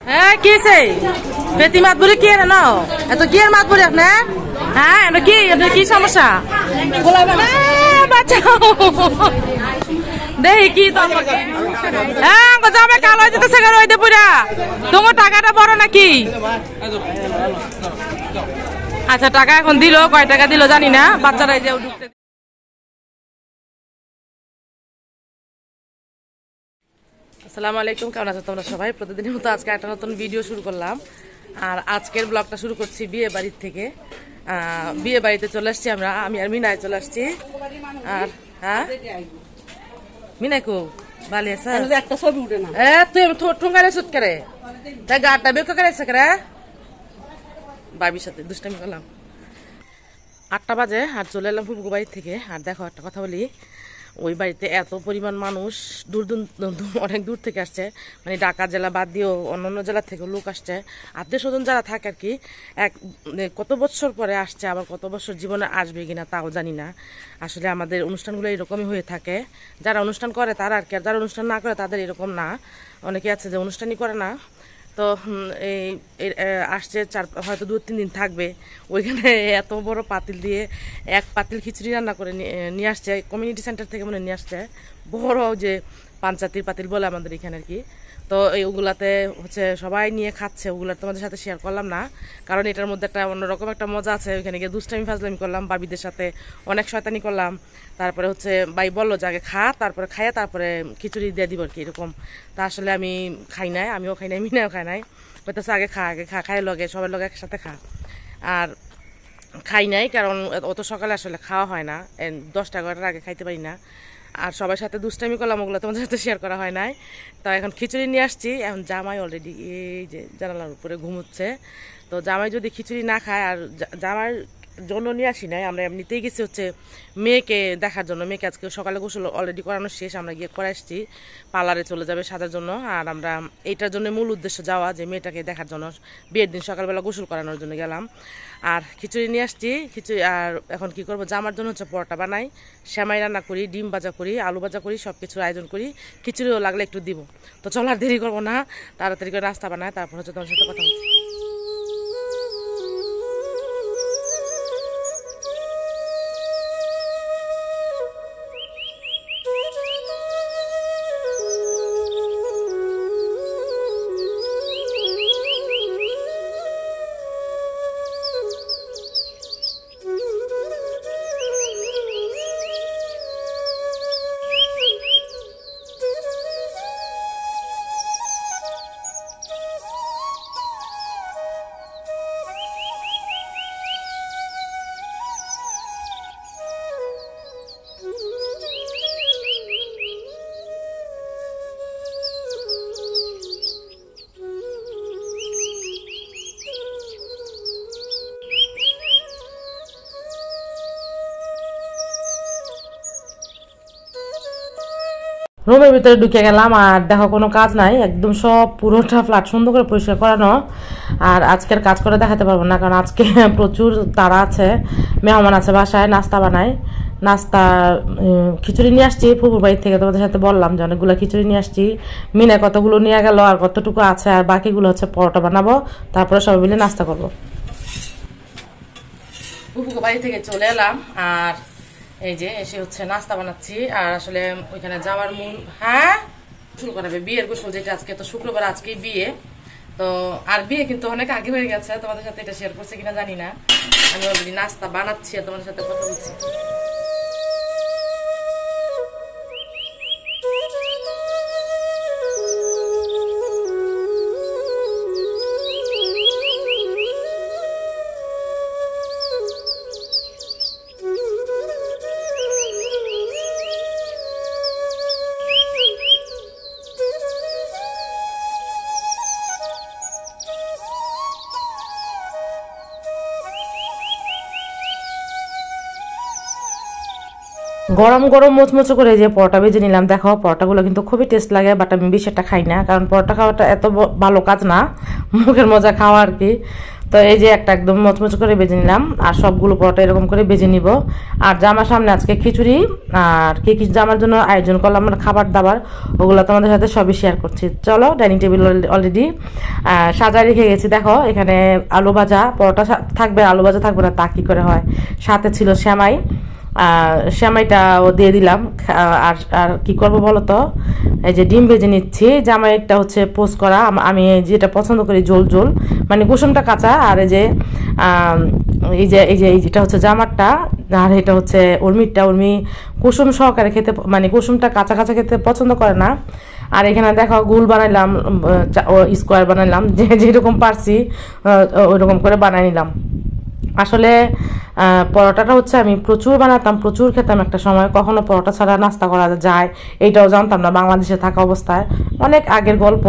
হ্যাঁ কিছে বেতি মাত বলে কি না এত কি আর মাত বলে আপনি হ্যাঁ এটা কি সমস্যা বাঁচাও দেখি কি হ্যাঁ যাবে কাল হয়ে যেতেছে কাল হইতে পুরা তোমার টাকাটা বড় নাকি আচ্ছা টাকা এখন দিল কয় টাকা দিল জানি না বাচ্চারা যে ঢুকতে আসসালামু আলাইকুম কেমন আছো তোমরা সবাই প্রতিদিনের মতো আজকে একটা নতুন ভিডিও শুরু করলাম আর আজকের ব্লগটা শুরু করছি বিয়ে বাড়ির থেকে বিয়ে বাড়িতে চলে আসছি আমি আর মিনায় চলে আসছি আর হ্যাঁ মিনাইকো ভালো আছে একটা ছবি উঠে না তুই ঠোঙ্গারে সুট করে তাই গাটা বের করে এসে করে বাবির সাথে দুষ্টামি করলাম 8টা বাজে আর চলে এলাম ফুফু বাড়ির থেকে আর দেখো একটা কথা বলি ওই বাড়িতে এত পরিমাণ মানুষ অনেক দূর থেকে আসছে মানে ঢাকা জেলা বাদ দিয়েও অন্যান্য জেলা থেকে লোক আসছে আত্মীয় স্বজন যারা থাকে আর কি কত বছর পরে আসছে আবার কত বছর জীবনে আসবে কিনা তাও জানি না আসলে আমাদের অনুষ্ঠানগুলো এরকমই হয়ে থাকে যারা অনুষ্ঠান করে তারা আর কি আর যারা অনুষ্ঠান না করে তাদের এরকম না অনেকে আছে যে অনুষ্ঠানই করে না তো এই আসছে হয়তো 2-3 দিন থাকবে ওইখানে এত বড় পাতিল দিয়ে এক পাতিল খিচুড়ি রান্না করে নিয়ে আসছে কমিউনিটি সেন্টার থেকে মনে নিয়ে আসছে বড় যে পাঞ্চাতির পাতিল বলে আমাদের এখানে আর কি তো ওগুলাতে হচ্ছে সবাই নিয়ে খাচ্ছে ওগুলা তোমাদের সাথে শেয়ার করলাম না কারণ এটার মধ্যে একটা অন্যরকম একটা মজা আছে ওইখানে গিয়ে দুষ্টামি ফাজলামি করলাম বাবিদের সাথে অনেক শয়তানি করলাম তারপরে হচ্ছে ভাই বললো যে আগে খা তারপরে খাইয়া তারপরে খিচুড়ি দিয়ে দিব আর কি এরকম তা আসলে আমি খাই নাই আমিও খাই নাই মিনাও খাই নাই বলতেছে আগে খা খাই লগে সবার লগে একসাথে খা আর খাই নাই কারণ অত সকালে আসলে খাওয়া হয় না 10টা-11টার আগে খাইতে পারি না আর সবার সাথে দুষ্টামি করলাম ওগুলো তোমাদের সাথে শেয়ার করা হয় নাই তো এখন খিচুড়ি নিয়ে আসছি এখন জামাই অলরেডি এই যে জানালার উপরে ঘুমোচ্ছে তো জামাই যদি খিচুড়ি না খায় আর জামাই জন্য নিয়ে আসি নাই আমরা এমনিতেই গেছি হচ্ছে মেয়েকে দেখার জন্য মেয়েকে আজকে সকালে গোসল অলরেডি করানো শেষ আমরা গিয়ে করে আসছি পার্লারে চলে যাবে সাজার জন্য আর আমরা এইটার জন্য মূল উদ্দেশ্য যাওয়া যে মেয়েটাকে দেখার জন্য বিয়ের দিন সকালবেলা গোসল করানোর জন্য গেলাম আর খিচুড়ি নিয়ে আসছি খিচুড়ি আর এখন কি করবো জামার জন্য হচ্ছে পরোটা বানাই সেমাই রান্না করি ডিম ভাজা করি আলু ভাজা করি সব কিছুর আয়োজন করি খিচুড়িও লাগলে একটু দিব তো চল আর দেরি করবো না তাড়াতাড়ি করে নাস্তা বানায় তারপর হচ্ছে তোমার সাথে কথা বলছি রুমের ভিতরে ঢুকে গেলাম আর দেখো কোনো কাজ নাই একদম সব পুরোটা ফ্ল্যাট সুন্দর করে পরিষ্কার করানো আর আজকের কাজ করে দেখাতে পারবো না কারণ আজকে প্রচুর তাড়া আছে মেহমান আছে বাসায় নাস্তা বানাই নাস্তা খিচুড়ি নিয়ে আসছি ফুফুর বাড়ি থেকে তোমাদের সাথে বললাম যে অনেকগুলো খিচুড়ি নিয়ে আসছি মিনা কতগুলো নিয়ে গেল আর কতটুকু আছে আর বাকিগুলো হচ্ছে পরোটা বানাবো তারপরে সবাই মিলে নাস্তা করবো ফুফুর বাড়ি থেকে চলে এলাম আর এই যে এসে হচ্ছে নাস্তা বানাচ্ছি আর আসলে ওইখানে যাওয়ার মূল শুরু করাবে বিয়ের গোসল যেটা আজকে তো শুক্রবার আজকেই বিয়ে তো আর বিয়ে কিন্তু অনেক আগে হয়ে গেছে তোমাদের সাথে এটা শেয়ার করছে কিনা জানি না আমি অলরেডি নাস্তা বানাচ্ছি আর তোমাদের সাথে কথা বলছি গরম গরম মুচমুচো করে যে পরোটা ভেজে নিলাম দেখো পরোটাগুলো কিন্তু খুবই টেস্ট লাগে বাট আমি বেশি একটা খাই না কারণ পরোটা খাওয়াটা এত ভালো কাজ না মুখের মজা খাওয়া আর কি তো এই যে একটা একদম মচমচ করে ভেজে নিলাম, আর সবগুলো পরোটা এরকম করে ভেজে নিব। আর জামার সামনে আজকে খিচুড়ি আর কি কি জামার জন্য আয়োজন করলাম আমরা খাবার দাবার, ওগুলো তোমাদের সাথে সবই শেয়ার করছি। চলো, ডাইনিং টেবিল অলরেডি সাজায় রেখে গেছি। দেখো এখানে আলু ভাজা, পরোটা থাকবে, আলু ভাজা থাকবে না তা কি করে হয়। সাথে ছিল সেমাই, সেমাইটাও দিয়ে দিলাম। আর আর কি করবো বলো তো, এই যে ডিম ভেজে নিচ্ছি। জামাইটা হচ্ছে পোস্ট করা, আমি যেটা পছন্দ করি ঝোল ঝোল, মানে কুসুমটা কাঁচা। আর এই যে এইটা হচ্ছে জামারটা, আর এটা হচ্ছে উর্মিরটা। উর্মি কুসুম সহকারে খেতে, মানে কুসুমটা কাঁচা কাঁচা খেতে পছন্দ করে না। আর এখানে দেখো গোল বানাইলাম, স্কোয়ার বানাইলাম, যেরকম পারছি ওইরকম করে বানাই নিলাম। আসলে পরোটাটা হচ্ছে আমি প্রচুর বানাতাম, প্রচুর খেতাম একটা সময়। কখনো পরোটা ছাড়া নাস্তা করা যায় এইটাও জানতাম না বাংলাদেশে থাকা অবস্থায়, অনেক আগের গল্প।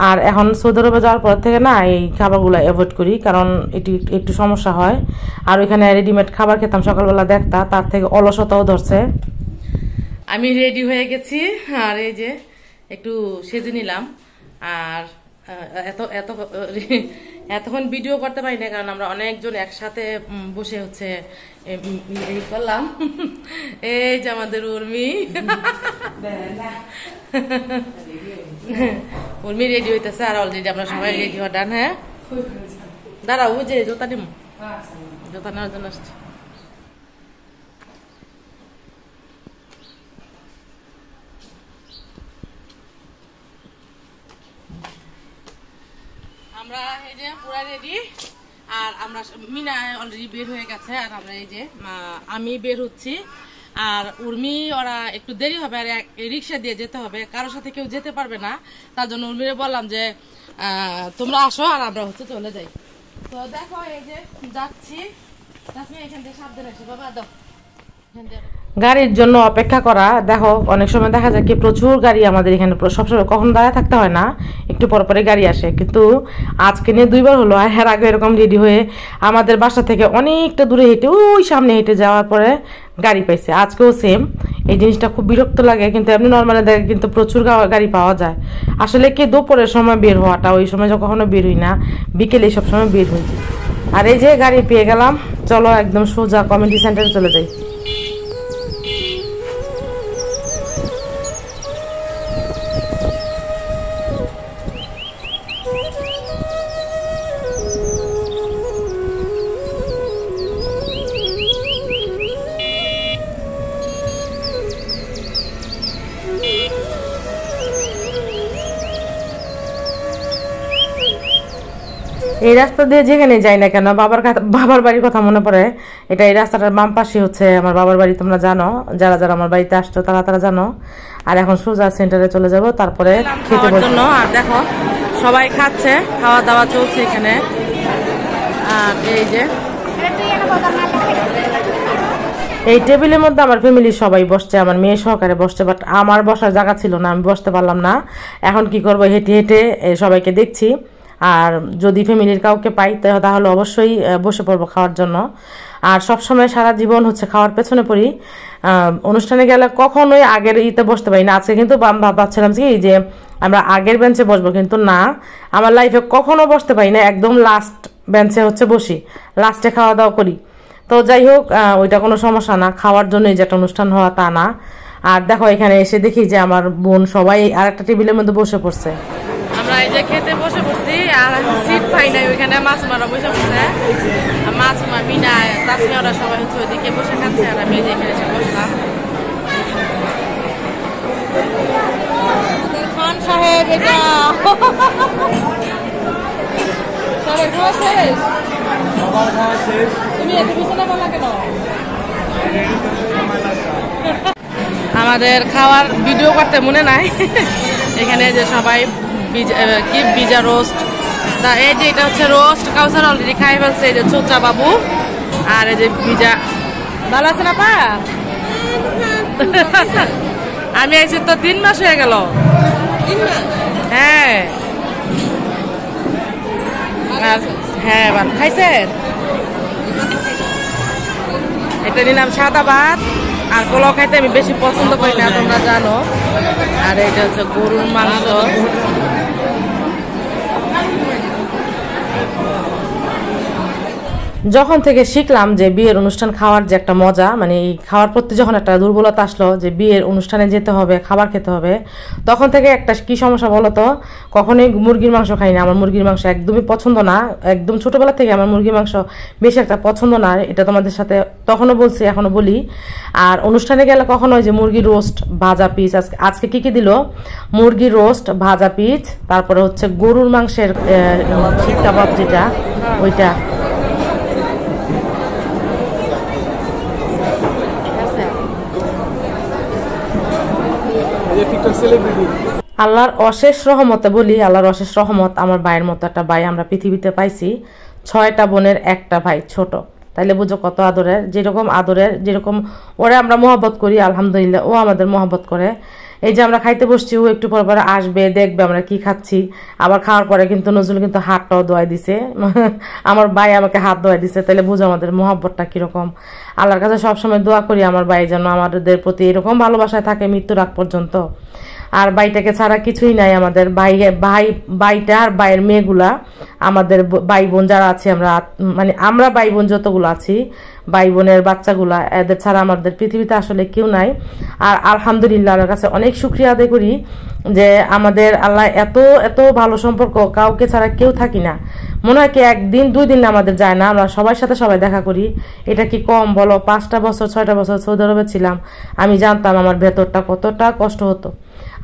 আর এখন সৌদি আরবে যাওয়ার পর থেকে না এই খাবারগুলো অ্যাভয়েড করি, কারণ এটি একটু সমস্যা হয়। আর ওইখানে রেডিমেড খাবার খেতাম সকালবেলা, দেখতাম তার থেকে অলসতাও ধরছে। আমি রেডি হয়ে গেছি, আর এই যে একটু সেজে নিলাম। আর এতক্ষণ ভিডিও করতে পারি না, কারণ আমরা অনেকজন একসাথে বসে হচ্ছে করলাম। এই যে আমাদের উর্মি, উর্মি রেডি হইতেছে, আর অলরেডি আমরা সবাই রেডি হওয়া ডান। হ্যাঁ দাঁড়াও, ওই যে জুতা নিম, জুতা নেওয়ার জন্য আসছি। আমরা এই যে পুরা রেডি, আর আমরা মিনা অলরেডি বের হয়ে গেছে, আর আমরা এই যে আমি বের হচ্ছি। আর উর্মি ওরা একটু দেরি হবে, আর রিক্সা দিয়ে যেতে হবে, কারোর সাথে কেউ যেতে পারবে না। তার জন্য উর্মিরে বললাম যে তোমরা আসো, আর আমরা হচ্ছে চলে যাই। তো দেখো এই যে যাচ্ছি, এখান থেকে সাবধানে আসো বাবা, দাও গাড়ির জন্য অপেক্ষা করা। দেখো অনেক সময় দেখা যায় কি প্রচুর গাড়ি আমাদের এখানে, সবসময় কখনো দাঁড়ায় থাকতে হয় না, একটু পর পরে গাড়ি আসে। কিন্তু আজকে নিয়ে 2বার হলো, এর আগে এরকম রেডি হয়ে আমাদের বাসা থেকে অনেকটা দূরে হেঁটে ওই সামনে হেঁটে যাওয়ার পরে গাড়ি পাইছে। আজকেও সেম। এই জিনিসটা খুব বিরক্ত লাগে, কিন্তু এমনি নর্মালি দেখে কিন্তু প্রচুর গাড়ি পাওয়া যায়। আসলে কি দুপুরের সময় বের হওয়াটা, ওই সময় কখনো বের হই না, বিকেলে সব সময় বের হই। আর এই যে গাড়ি পেয়ে গেলাম, চলো একদম সোজা কমিউনিটি সেন্টারে চলে যাই। এই রাস্তা দিয়ে যেখানে যাই না কেন বাবার বাড়ির কথা মনে পড়ে। এটা এই রাস্তাটার বাম পাশে হচ্ছে আমার বাবার বাড়ি, তোমরা জানো, যারা যারা আমার বাড়িতে আসছো তারা জানো। আর এখন সোজা সেন্টারে চলে যাব, তারপরে খেতে বসবো। আর দেখো সবাই খাচ্ছে, খাওয়া দাওয়া চলছে এখানে। আর এই যে এই টেবিলের মধ্যে আমার ফ্যামিলির সবাই বসছে, আমার মেয়ে সহকারে বসছে, বাট আমার বসার জায়গা ছিল না, আমি বসতে পারলাম না। এখন কি করবো, হেঁটে হেঁটে সবাইকে দেখছি। আর যদি ফ্যামিলির কাউকে পাই তাহলে অবশ্যই বসে পড়বো খাওয়ার জন্য। আর সবসময় সারা জীবন হচ্ছে খাওয়ার পেছনে পড়ি, অনুষ্ঠানে গেলে কখনোই আগের ইতে বসতে পারি না। আজকে কিন্তু ভাবছিলাম কি যে আমরা আগের বেঞ্চে বসবো, কিন্তু না, আমার লাইফে কখনো বসতে পারি না, একদম লাস্ট বেঞ্চে হচ্ছে বসি, লাস্টে খাওয়া দাওয়া করি। তো যাই হোক, ওইটা কোনো সমস্যা না, খাওয়ার জন্যই যেটা অনুষ্ঠান হওয়া তা না। আর দেখো এখানে এসে দেখি যে আমার বোন সবাই আর একটা টেবিলের মধ্যে বসে পড়ছে। আমরা এই যে খেতে বসে পড়ছি, আর সিট পাই নাই, ওইখানে মাছুমারা বসে পড়ছে। মাছুমা, মিনা, তাসমিয়া ওরা সবাই হচ্ছে ওইদিকে বসে খাচ্ছে, আর আমি এখানে এসে বসলাম। খান সাহেব, এটা সবাই খাওয়া শেষ? তুমি এত বিছানা বলা কেন? আমাদের খাওয়ার ভিডিও করতে মনে নাই। এখানে যে সবাই বিজা রোস্ট, এই যে এটা হচ্ছে রোস্ট, কাউসার অলরেডি খাই ফেলছে, এই যে চোচা বাবু। আর এই যে বিজা, ভালো আছে না পা? আমি আইছি তো 3 মাস হয়ে গেল। হ্যাঁ হ্যাঁ, ভালো খাইছেন? এটা নিলাম সাদা ভাত, আর পোলাও খাইতে আমি বেশি পছন্দ করি না, তোমরা জানো। আর এটা হচ্ছে গরুর মাংস। যখন থেকে শিখলাম যে বিয়ের অনুষ্ঠান খাওয়ার যে একটা মজা, মানে এই খাওয়ার প্রতি যখন একটা দুর্বলতা আসলো যে বিয়ের অনুষ্ঠানে যেতে হবে, খাবার খেতে হবে, তখন থেকে একটা কি সমস্যা বলো তো, কখনোই মুরগির মাংস খাই না। আমার মুরগির মাংস একদমই পছন্দ না, একদম ছোটোবেলা থেকে আমার মুরগির মাংস বেশি একটা পছন্দ না। এটা তোমাদের সাথে তখনও বলছি, এখনও বলি। আর অনুষ্ঠানে গেলে কখনো যে মুরগির রোস্ট, ভাজা পিস, আজকে কী কী দিল, মুরগির রোস্ট, ভাজা পিস, তারপরে হচ্ছে গরুর মাংসের শিক কাবাব যেটা, ওইটা। আল্লাহর অশেষ রহমতে বলি, আল্লাহর অশেষ রহমত, আমার ভাইয়ের মতো একটা ভাই আমরা পৃথিবীতে পাইছি। 6টা বোনের একটা ভাই ছোট, তাইলে বুঝো কত আদরের। যেরকম ওরে আমরা মহব্বত করি, আলহামদুলিল্লাহ ও আমাদের মহব্বত করে। এই যে আমরা খাইতে বসছি, ও একটু পর পর আসবে, দেখবে আমরা কি খাচ্ছি। আবার খাওয়ার পরে কিন্তু নজরুল কিন্তু হাতটাও ধোয়াই দিছে, আমার ভাই আমাকে হাত ধোয়াই দিছে। তাহলে বুঝো আমাদের মহব্বতটা কিরকম। আল্লাহর কাছে সবসময় দোয়া করি আমার ভাই যেন আমাদের প্রতি এরকম ভালোবাসায় থাকে মৃত্যুর আগ পর্যন্ত। আর ভাইটাকে ছাড়া কিছুই নাই আমাদের। ভাইটা আর ভাইয়ের মেয়েগুলা, আমাদের ভাই বোন যারা আছে, আমরা ভাই বোন যতগুলো আছি, ভাই বোনের বাচ্চাগুলা, এদের ছাড়া আমাদের পৃথিবীতে আসলে কেউ নাই। আর আলহামদুলিল্লাহ আল্লাহর কাছে অনেক শুকরিয়া আদায় করি যে আমাদের আল্লাহ এত এত ভালো সম্পর্ক, কাউকে ছাড়া কেউ থাকি না। মনে হয় কি 1 দিন 2 দিন আমাদের যায় না, আমরা সবার সাথে সবাই দেখা করি। এটা কি কম বলো? 5টা বছর 6টা বছর সৌদি আরবে ছিলাম, আমি জানতাম আমার ভেতরটা কতটা কষ্ট হতো।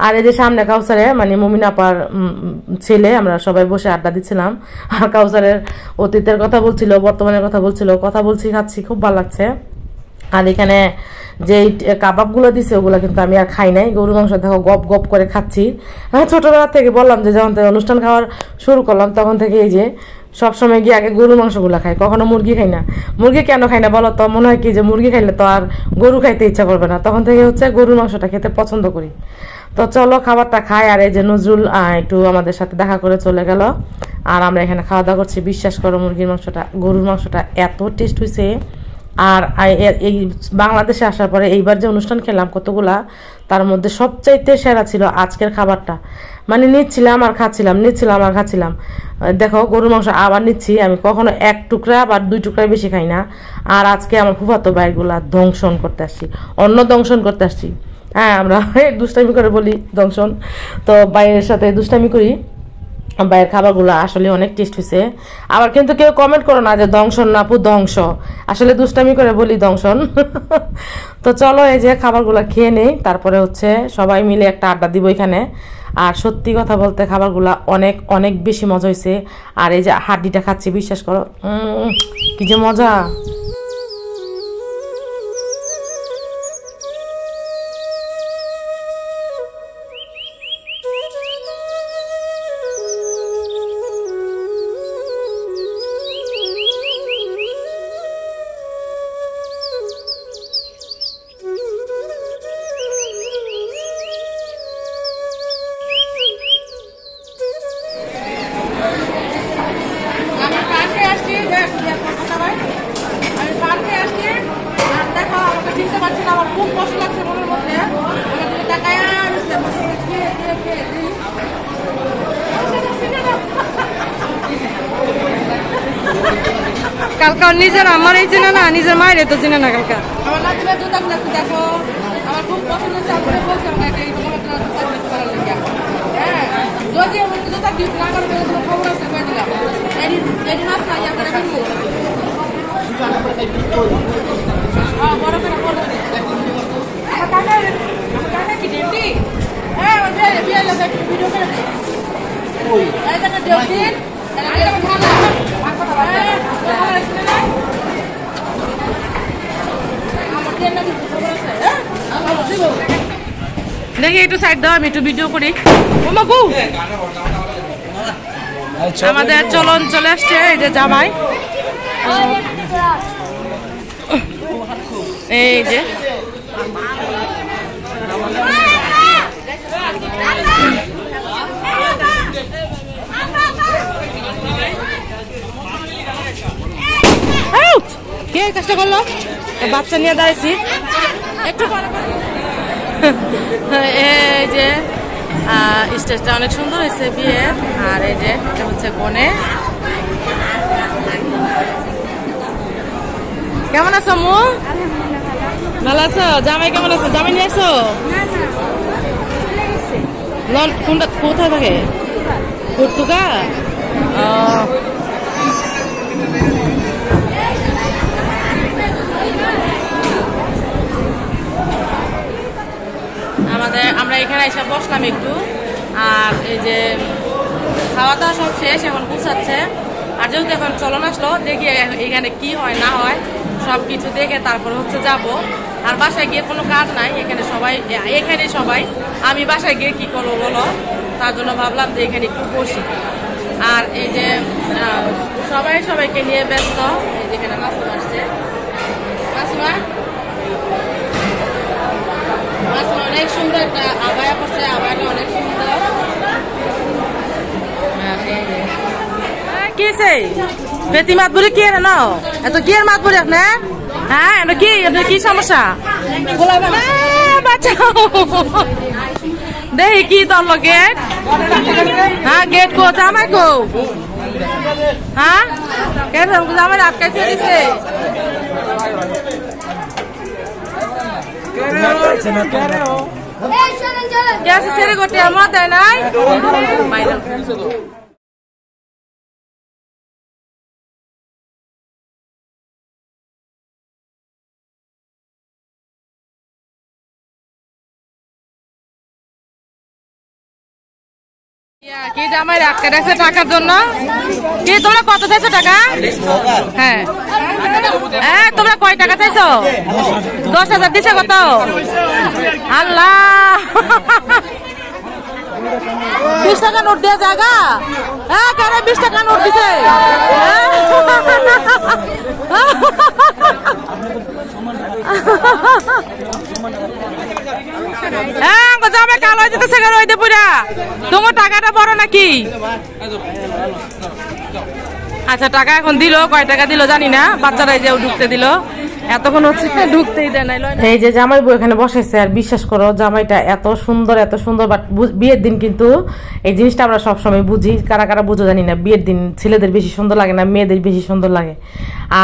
আর এই যে সামনে কাউসারে, মানে মুমিন আপার ছেলে, আমরা সবাই বসে আড্ডা দিচ্ছিলাম। আর কাউসারের অতীতের কথা বলছিল, বর্তমানের কথা বলছিল, কথা বলছি, খাচ্ছি, খুব ভালো লাগছে। আর এখানে যে কাবাবগুলো দিছে ওগুলো কিন্তু আমি আর খাই নাই। গরু মাংস দেখো গপ গপ করে খাচ্ছি। ছোটবেলা থেকে বললাম যে যখন থেকে অনুষ্ঠান খাওয়ার শুরু করলাম তখন থেকে এই যে সবসময় গিয়ে আগে গরু মাংসগুলো খাই, কখনো মুরগি খাই না। মুরগি কেন খাই না বলো তো? মনে হয় কি যে মুরগি খাইলে তো আর গরু খাইতে ইচ্ছা করবে না, তখন থেকে হচ্ছে গরুর মাংসটা খেতে পছন্দ করি। তো চলো খাবারটা খাই। আর এই যে নজরুল একটু আমাদের সাথে দেখা করে চলে গেল, আর আমরা এখানে খাওয়া দাওয়া করছি। বিশ্বাস করো গরুর মাংসটা এত টেস্ট হয়েছে। আর এই বাংলাদেশে আসার পরে এইবার যে অনুষ্ঠান খেলাম কতগুলা, তার মধ্যে সবচাইতে সেরা ছিল আজকের খাবারটা। মানে নিচ্ছিলাম আর খাচ্ছিলাম। দেখো গরুর মাংস আবার নিচ্ছি, আমি কখনো 1 টুকরা বা 2 টুকরা বেশি খাই না। আর আজকে আমার ফুফাতো ভাইগুলা দংশন করতে আসছি। হ্যাঁ, আমরা দুষ্টামি করে বলি দংশন, তো ভাইয়ের সাথে দুষ্টামি করি। বাইরের খাবারগুলো আসলে অনেক টেস্ট হয়েছে। আবার কিন্তু কেউ কমেন্ট করো না যে দংশন না, আপু ধ্বংস, আসলে দুষ্টামি করে বলি দংশন। তো চলো এই যে খাবারগুলো খেয়ে নেই, তারপরে হচ্ছে সবাই মিলে একটা আড্ডা দিব এখানে। আর সত্যি কথা বলতে খাবারগুলো অনেক অনেক বেশি মজা হয়েছে। আর এই যে হাড্ডিটা খাচ্ছি, বিশ্বাস করো কি যে মজা। কালকা নিজের আমার এই চিনে না, নিজের মায়ের তো চিনে না। কালকা আমার নাতিরা জুতা কিনেছে, দেখো আমার খুব পছন্দ হচ্ছে। আপনারা বলছি আমাকে এই জুতা করার লেগে। হ্যাঁ, যদি আমি জুতা কিনতে না করে কোনো খবর আছে কয়ে দিলাম। এটি মাছ নাই, আপনারা কিনবো। হ্যাঁ, বড় করে বলেছে আমার কাকা কি ডিউটি? হ্যাঁ, আমার বিয়ে লাগে, ভিডিও করে দে। এই কাকা ডিউটি দেখি একটু সাইড দাও, আমি একটু ভিডিও করি। আমাদের চলন চলে আসছে, এই যে জামাই, এই যে কে কাজটা করলো? বাচ্চা নিয়ে দাঁড়িয়েছি একটু। এই যে স্টেজটা অনেক সুন্দর হয়েছে বিয়ের। আর এই যে এটা হচ্ছে কনে। কেমন আছো মু? ভালো আছো? জামাই কেমন আছো? জামাই নিয়ে আসো? কোনটা কোথায় থাকে? পর্তুগাল। আমরা এখানে এসে বসলাম একটু, আর এই যে খাওয়া দাওয়া সব শেষ, এখন গুছাচ্ছে। আর যেহেতু এখন চলন আসলো, দেখি এখানে কি হয় না হয় সব কিছু দেখে তারপরে হচ্ছে যাব। আর বাসায় গিয়ে কোনো কাজ নাই, এখানে সবাই আমি বাসায় গিয়ে কি করবো বলো, তার জন্য ভাবলাম যে এখানে একটু বসি। আর এই যে সবাইকে নিয়ে ব্যস্ত। এই যেখানে মাসুমা আসছে, মাসুমা অনেক সুন্দর একটা আবায়া করছে, আবায়াটা অনেক সুন্দর। কি বেতি মাত বলে কি না এত কি আর মাত বলে আপনার? হ্যাঁ এটা কি, আপনার কি সমস্যা? বাঁচাও দেখি কি তোর গেট। হ্যাঁ গেট কো জামাই কো? হ্যাঁ গেট জামাই আটকাইছে দিছে। ছেড়ে গোটে আমার দেয় নাই। কি জামাই আটকে রাখছে টাকার জন্য? কি তোমরা কত চাইছো টাকা? হ্যাঁ হ্যাঁ তোমরা কয় টাকা চাইছো? 10,000 দিছে কত? আল্লাহ 20 টাকা নোট দেওয়া জায়গা। হ্যাঁ কেন 20 টাকা নোট দিছে? হ্যাঁ জামাই কালো হয়ে যেতেছে কেন? ওই দে পুরা তোমার টাকাটা বড় নাকি? আচ্ছা টাকা এখন দিল, কয় টাকা দিল জানি না, বাচ্চারাই যে ঢুকতে দিল, এতক্ষণ হচ্ছে ঢুকতেই দেয় নাই। এই যে জামাই বউ এখানে বসেছে, আর বিশ্বাস করো জামাইটা এত সুন্দর, বাট বিয়ের দিন কিন্তু এই জিনিসটা আমরা সবসময় বুঝি, কারা কারা বুঝো জানি না, বিয়ের দিন ছেলেদের বেশি সুন্দর লাগে না, মেয়েদের বেশি সুন্দর লাগে।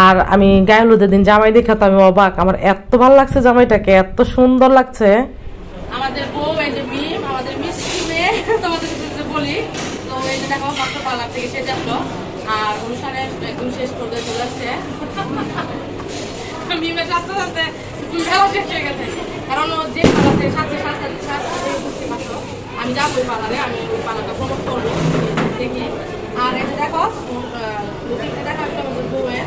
আর আমি গায়ে হলুদের দিন জামাই দেখা তো আমি অবাক, আমার এত ভালো লাগছে জামাইটাকে, এত সুন্দর লাগছে। আমাদের বউ এই যে মিম, আমাদের মিষ্টি মেয়ে, তোমাদের বলি তো এই যে দেখো কত পার্লার থেকে সে যাচ্লো, আর অনুষ্ঠানে একদম শেষ করতে চলে আসছে। মিমের স্বাস্থ্য সাথে শেষ হয়ে গেছে, কারণ ও যে পার্লার সাথে বুঝতে পারছো আমি যাবো ওই পার্লারে, আমি ওই পার্লারটা প্রমোট করবো দেখি। আর এটা দেখো দেখা আমাদের বউয়ের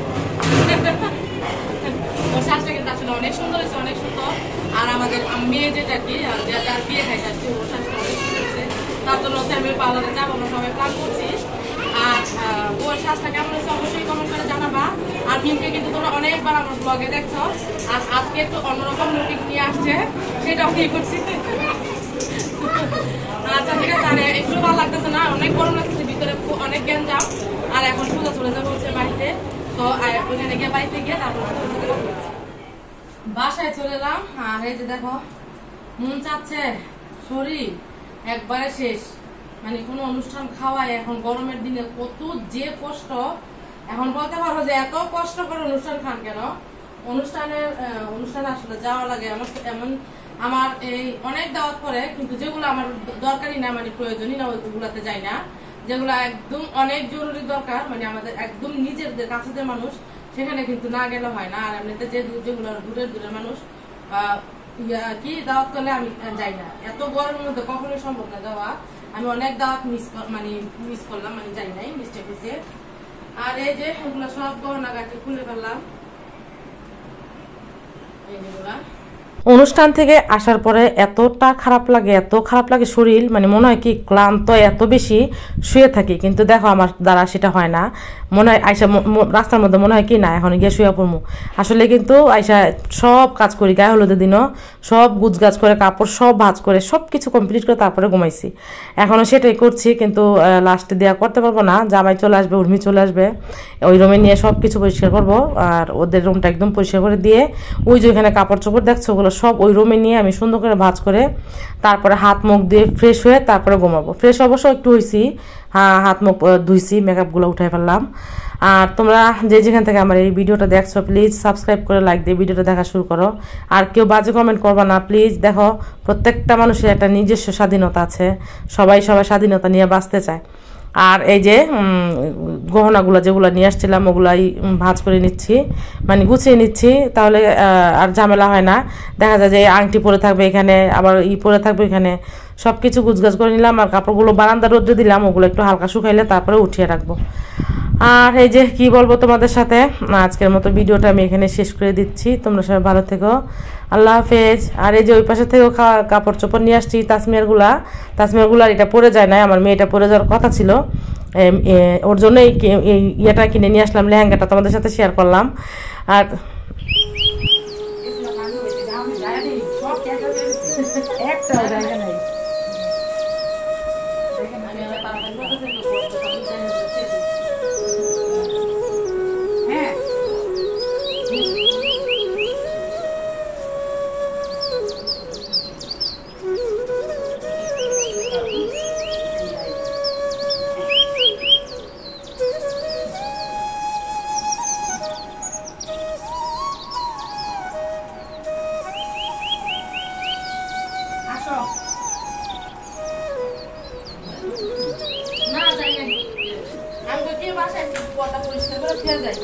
ওর শ্বাসটা কিন্তু আসলে অনেক সুন্দর হয়েছে, অনেক সুন্দর। আর আমাদের মেয়ে যেটা কি যার বিয়ে খাইছে আসছে, ওর শ্বাসটা অনেক সুন্দর হয়েছে, তার জন্য হচ্ছে আমি পার্লারে যাবো, আমরা সবাই প্ল্যান করছি। আর ওর শ্বাসটা কেমন হয়েছে অবশ্যই কমেন্ট করে জানাবা। আর মিমকে কিন্তু তোমরা অনেকবার আমার ব্লগে দেখছো, আর আজকে একটু অন্যরকম লুকিং নিয়ে আসছে, সেটাও কি করছি। আচ্ছা ঠিক আছে, আর একটু ভালো লাগতেছে না, অনেক গরম লাগতেছে, ভিতরে অনেক জ্ঞান যাও। আর এখন সোজা চলে যাবো হচ্ছে বাড়িতে, তো ওখানে গিয়ে বাড়িতে গিয়ে তারপর বাসায় চলে এলাম। আর এই যে দেখো মন চাচ্ছে, শরীর একবারে শেষ, মানে কোনো অনুষ্ঠান খাওয়ায় এখন গরমের দিনে কত যে কষ্ট। এখন বলতে পারবো যে এত কষ্ট করে অনুষ্ঠান খান কেন? অনুষ্ঠানে আসলে যাওয়া লাগে এমন আমার এই অনেক দাওয়াত করে, কিন্তু যেগুলো আমার দরকারি না, মানে প্রয়োজনই না, ওইগুলাতে যাই না। যেগুলো একদম অনেক জরুরি দরকার, মানে আমাদের একদম নিজেদের কাছের মানুষ, সেখানে কিন্তু না গেলে হয় না। আর এমনিতে যেগুলো দূরের মানুষ কি দাওয়াত করলে আমি যাই না, এত গরমের মধ্যে কখনোই সম্ভব না যাওয়া। আমি অনেক দাওয়াত মিস করলাম, মানে যাই নাই, মিস্টেক হয়েছে। আর এই যে এগুলো সব গহনাগাটি খুলে ফেললাম, এই যেগুলা। অনুষ্ঠান থেকে আসার পরে এতটা খারাপ লাগে শরীর, মানে মনে হয় কি ক্লান্ত এত বেশি শুয়ে থাকি, কিন্তু দেখো আমার দ্বারা সেটা হয় না। মনে হয় আইসা রাস্তার মধ্যে মনে হয় কি না এখন গিয়ে শুয়ে পড়বো, আসলে কিন্তু আইসা সব কাজ করি, গায়ে হলুদের দিনও সব গুছগাছ করে কাপড় সব ভাঁজ করে সব কিছু কমপ্লিট করে তারপরে ঘুমাইছি। এখনও সেটাই করছি, কিন্তু লাস্টে দেওয়া করতে পারবো না, জামাই চলে আসবে, উর্মি চলে আসবে, ওই রুমে নিয়ে সব কিছু পরিষ্কার করবো। আর ওদের রুমটা একদম পরিষ্কার করে দিয়ে ওই যে ওইখানে কাপড় চোপড় দেখছো ওগুলো সব ওই রুমে নিয়ে আমি সুন্দর করে ভাঁজ করে তারপরে হাত মুখ দিয়ে ফ্রেশ হয়ে তারপরে ঘুমাবো। ফ্রেশ অবশ্য একটু হয়েছি, হাত মুখ ধুইছি, মেকআপগুলো উঠাই ফেললাম। আর তোমরা যে যেখান থেকে আমার এই ভিডিওটা দেখছো প্লিজ সাবস্ক্রাইব করে লাইক দিয়ে ভিডিওটা দেখা শুরু করো। আর কেউ বাজে কমেন্ট করবা না প্লিজ। দেখো প্রত্যেকটা মানুষের একটা নিজস্ব স্বাধীনতা আছে, সবাই সবার স্বাধীনতা নিয়ে বাঁচতে চায়। আর এই যে গহনাগুলো যেগুলো নিয়ে আসছিলাম ওগুলাই ভাঁজ করে নিচ্ছি, মানে গুছিয়ে নিচ্ছি, তাহলে আর ঝামেলা হয় না। দেখা যায় যে আংটি পরে থাকবে এখানে, আবার পরে থাকবে এখানে, সব কিছু গুছগাছ করে নিলাম। আর কাপড়গুলো বারান্দা রোদ্রে দিলাম, ওগুলো একটু হালকা শুকাইলে তারপরে উঠিয়ে রাখবো। আর এই যে কি বলবো তোমাদের সাথে, আজকের মতো ভিডিওটা আমি এখানে শেষ করে দিচ্ছি। তোমরা সবাই ভালো থেকো, আল্লাহ হাফেজ। আর এই যে ওই পাশে থেকেও কাপড় চোপড় নিয়ে আসছি, তাসমিয়ারগুলা এটা পরে যায় না, আমার মেয়েটা পরে যাওয়ার কথা ছিল, ওর জন্য এই ইয়েটা কিনে নিয়ে আসলাম, লেহেঙ্গাটা তোমাদের সাথে শেয়ার করলাম। আর একটাও জায়গা নাই। না যাই আমি তো বাসায় পরিষ্কার করে ফেলে যাই।